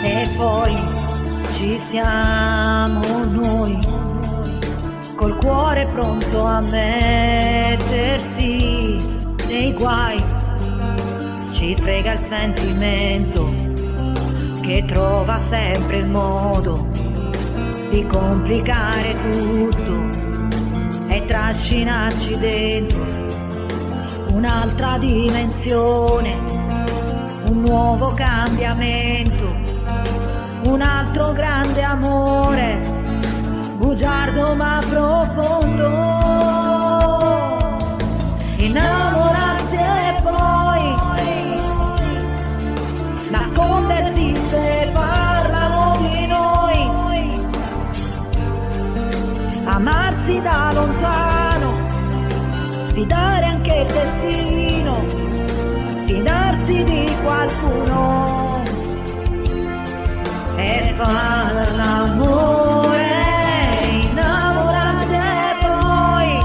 E poi ci siamo noi, col cuore pronto a mettersi nei guai. Ci frega il sentimento che trova sempre il modo di complicare tutto e trascinarci dentro un'altra dimensione, un nuovo cambiamento, un altro grande amore, bugiardo ma profondo. Innamorarsi e poi nascondersi se parlano di noi, amarsi da lontano, sfidare anche il destino, fidarsi di qualcuno e far l'amore, innamorarsi e poi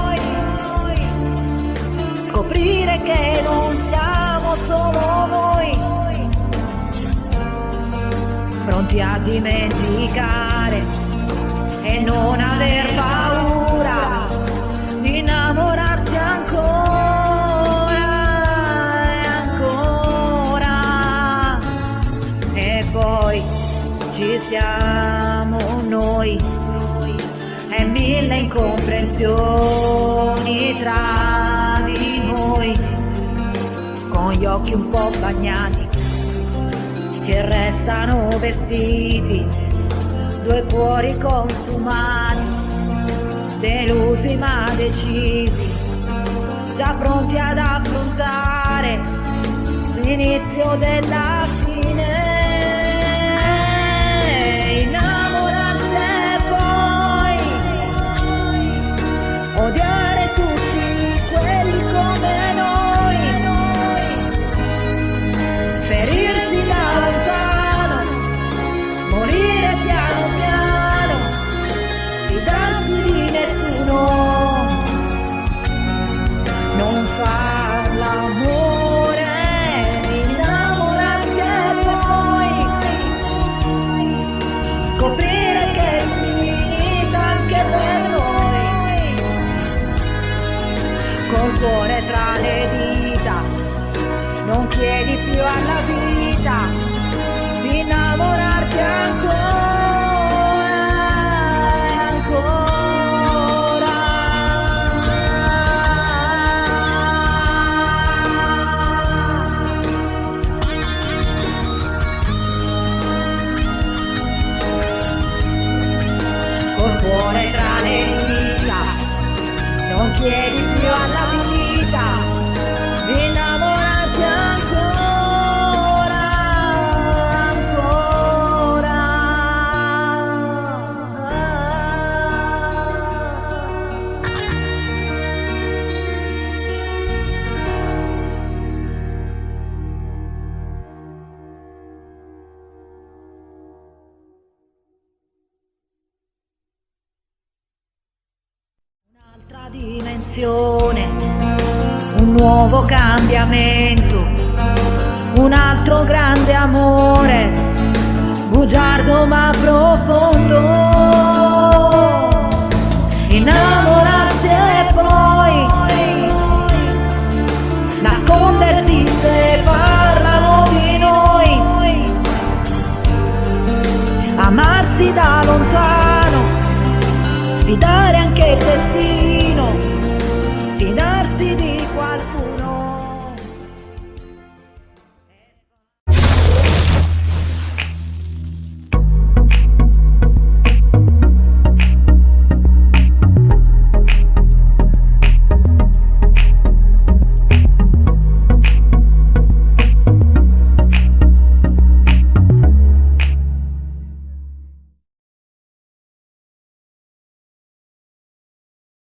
scoprire che non siamo solo noi, pronti a dimenticare e non aver paura di innamorarsi ancora e ancora. E poi ci siamo noi e mille incomprensioni tra di noi, con gli occhi un po' bagnati che restano vestiti, due cuori consumati, delusi ma decisi, già pronti ad affrontare l'inizio della fine. Innamorarsi e poi odiare tutti quelli come noi, ferirsi da lontano, morire piano piano, fidarsi di nessuno, non far l'amore, innamorarsi e poi scoprire che è finita anche per noi, col cuore tra le dita, non chiedi più alla vita di innamorarti ancora e ancora. Col cuore tra le dita, non chiedi più alla vita di innamorarti ancora, ancora. Un'altra dimensione, un nuovo cambiamento, un altro grande amore, bugiardo ma profondo.